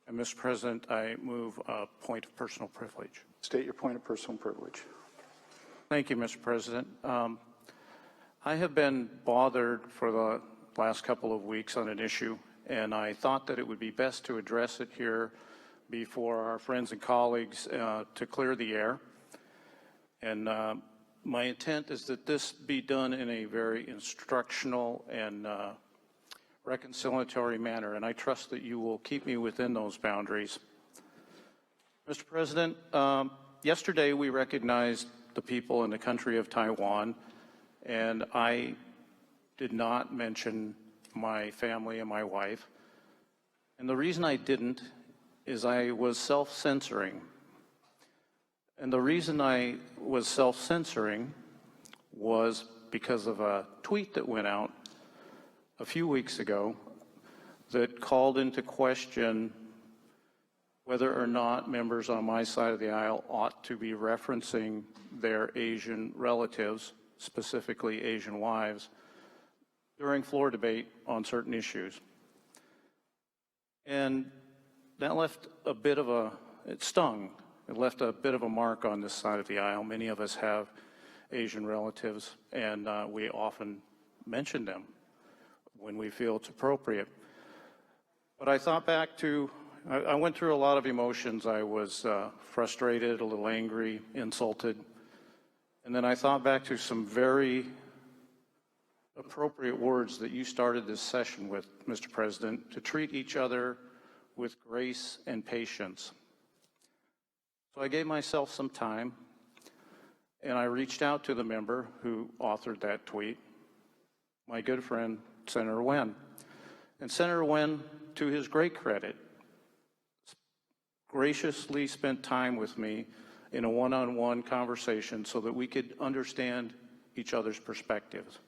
And Mr. President, I move a point of personal privilege. State your point of personal privilege. Thank you, Mr. President. I have been bothered for the last couple of weeks on an issue, and I thought that it would be best to address it here before our friends and colleagues to clear the air. And my intent is that this be done in a very instructional and reconciliatory manner, and I trust that you will keep me within those boundaries. Mr. President, yesterday we recognized the people in the country of Taiwan, and I did not mention my family and my wife. And the reason I didn't is I was self-censoring. And the reason I was self-censoring was because of a tweet that went out a few weeks ago that called into question whether or not members on my side of the aisle ought to be referencing their Asian relatives, specifically Asian wives, during floor debate on certain issues. And that left a bit of it stung. It left a bit of a mark on this side of the aisle. Many of us have Asian relatives, and we often mention them when we feel it's appropriate. But I thought back to, I went through a lot of emotions. I was frustrated, a little angry, insulted. And then I thought back to some very appropriate words that you started this session with, Mr. President, to treat each other with grace and patience. So I gave myself some time, and I reached out to the member who authored that tweet, my good friend, Senator Nguyen. And Senator Nguyen, to his great credit, graciously spent time with me in a one-on-one conversation so that we could understand each other's perspectives.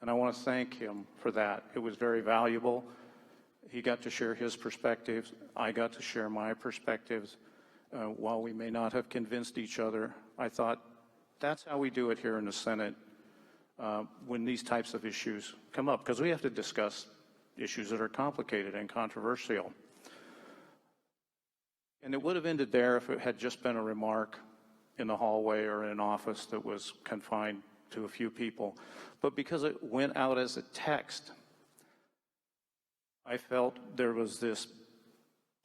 And I want to thank him for that. It was very valuable. He got to share his perspectives. I got to share my perspectives. While we may not have convinced each other, I thought that's how we do it here in the Senate when these types of issues come up, because we have to discuss issues that are complicated and controversial. And it would have ended there if it had just been a remark in the hallway or in an office that was confined to a few people. But because it went out as a text, I felt there was this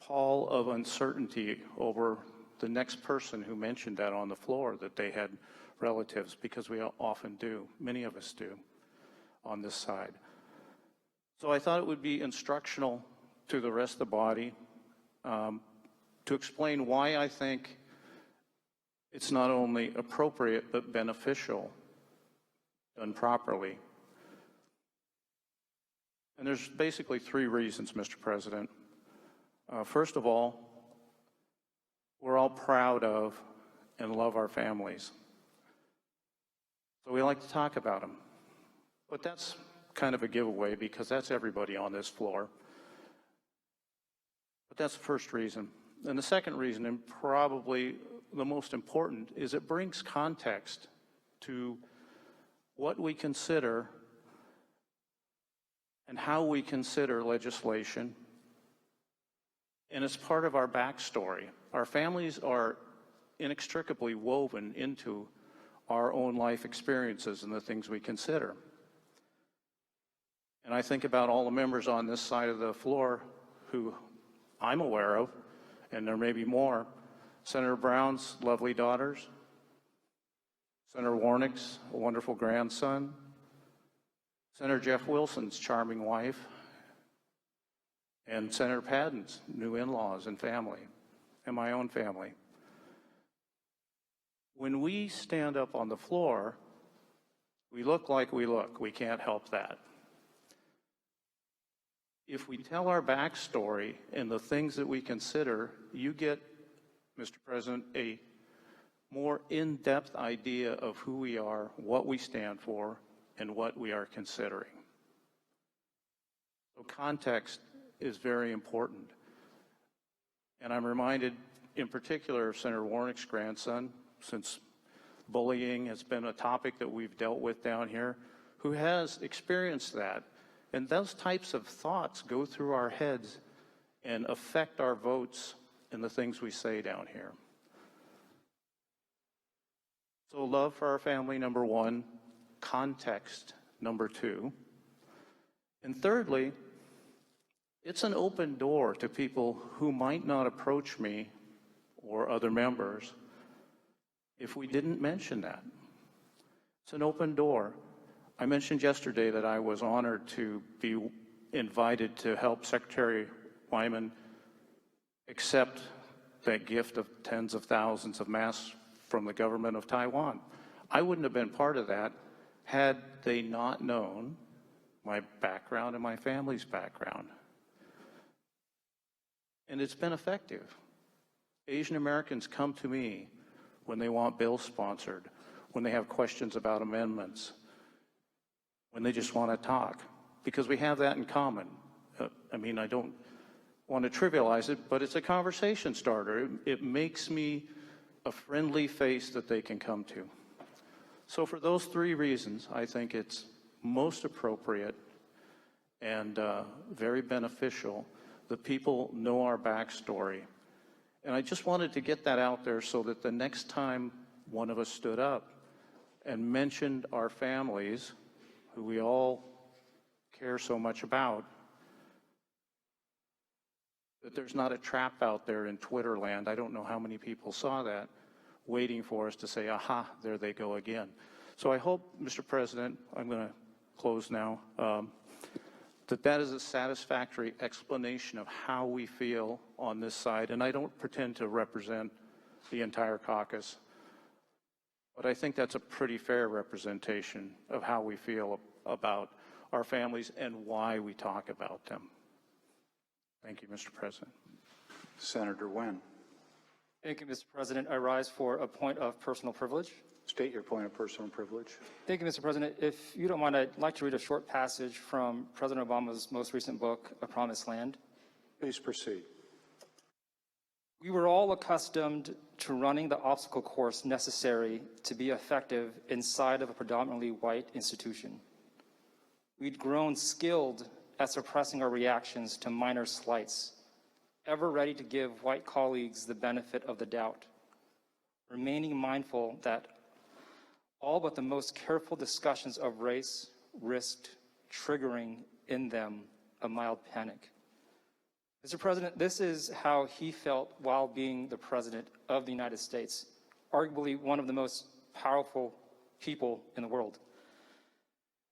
pall of uncertainty over the next person who mentioned that on the floor, that they had relatives, because we often do, many of us do, on this side. So I thought it would be instructional to the rest of the body to explain why I think it's not only appropriate but beneficial done properly. And there's basically three reasons, Mr. President. First of all, we're all proud of and love our families. So we like to talk about them. But that's kind of a giveaway because that's everybody on this floor. But that's the first reason. And the second reason, and probably the most important, is it brings context to what we consider and how we consider legislation. And it's part of our backstory. Our families are inextricably woven into our own life experiences and the things we consider. And I think about all the members on this side of the floor who I'm aware of, and there may be more. Senator Brown's lovely daughters, Senator Warnick's wonderful grandson, Senator Jeff Wilson's charming wife, and Senator Padden's new in-laws and family, and my own family. When we stand up on the floor, we look like we look. We can't help that. If we tell our backstory and the things that we consider, you get, Mr. President, a more in-depth idea of who we are, what we stand for, and what we are considering. So context is very important. And I'm reminded in particular of Senator Warnick's grandson, since bullying has been a topic that we've dealt with down here, who has experienced that. And those types of thoughts go through our heads and affect our votes and the things we say down here. So love for our family, number one, context, number two. And thirdly, it's an open door to people who might not approach me or other members if we didn't mention that. It's an open door. I mentioned yesterday that I was honored to be invited to help Secretary Wyman accept that gift of tens of thousands of masks from the government of Taiwan. I wouldn't have been part of that had they not known my background and my family's background. And it's been effective. Asian Americans come to me when they want bills sponsored, when they have questions about amendments, when they just want to talk, because we have that in common. I don't want to trivialize it, but it's a conversation starter. It makes me a friendly face that they can come to. So for those three reasons, I think it's most appropriate and very beneficial that people know our backstory. And I just wanted to get that out there so that the next time one of us stood up and mentioned our families, who we all care so much about, that there's not a trap out there in Twitter land, I don't know how many people saw that, waiting for us to say, aha, there they go again. So I hope, Mr. President, I'm going to close now, that is a satisfactory explanation of how we feel on this side. And I don't pretend to represent the entire caucus, but I think that's a pretty fair representation of how we feel about our families and why we talk about them. Thank you, Mr. President. Senator Nguyen. Thank you, Mr. President. I rise for a point of personal privilege. State your point of personal privilege. Thank you, Mr. President. If you don't mind, I'd like to read a short passage from President Obama's most recent book, A Promised Land. Please proceed. We were all accustomed to running the obstacle course necessary to be effective inside of a predominantly white institution. We'd grown skilled at suppressing our reactions to minor slights, ever ready to give white colleagues the benefit of the doubt, remaining mindful that all but the most careful discussions of race risked triggering in them a mild panic. Mr. President, this is how he felt while being the President of the United States, arguably one of the most powerful people in the world.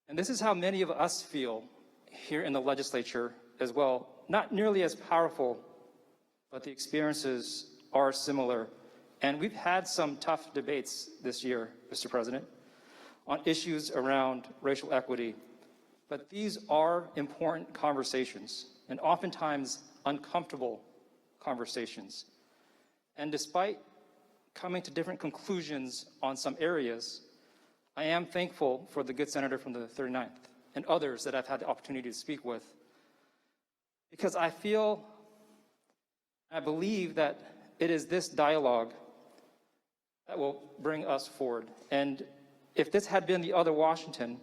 And this is how many of us feel here in the legislature as well. Not nearly as powerful, but the experiences are similar. And we've had some tough debates this year, Mr. President, on issues around racial equity. But these are important conversations, and oftentimes uncomfortable conversations. And despite coming to different conclusions on some areas, I am thankful for the good senator from the 39th and others that I've had the opportunity to speak with, because I believe that it is this dialogue that will bring us forward. And if this had been the other Washington,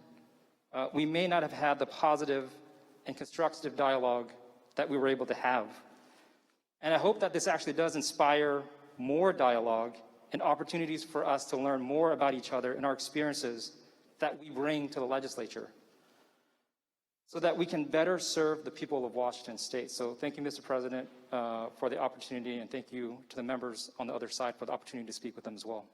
we may not have had the positive and constructive dialogue that we were able to have. And I hope that this actually does inspire more dialogue and opportunities for us to learn more about each other and our experiences that we bring to the legislature, so that we can better serve the people of Washington State. So thank you, Mr. President, for the opportunity, and thank you to the members on the other side for the opportunity to speak with them as well.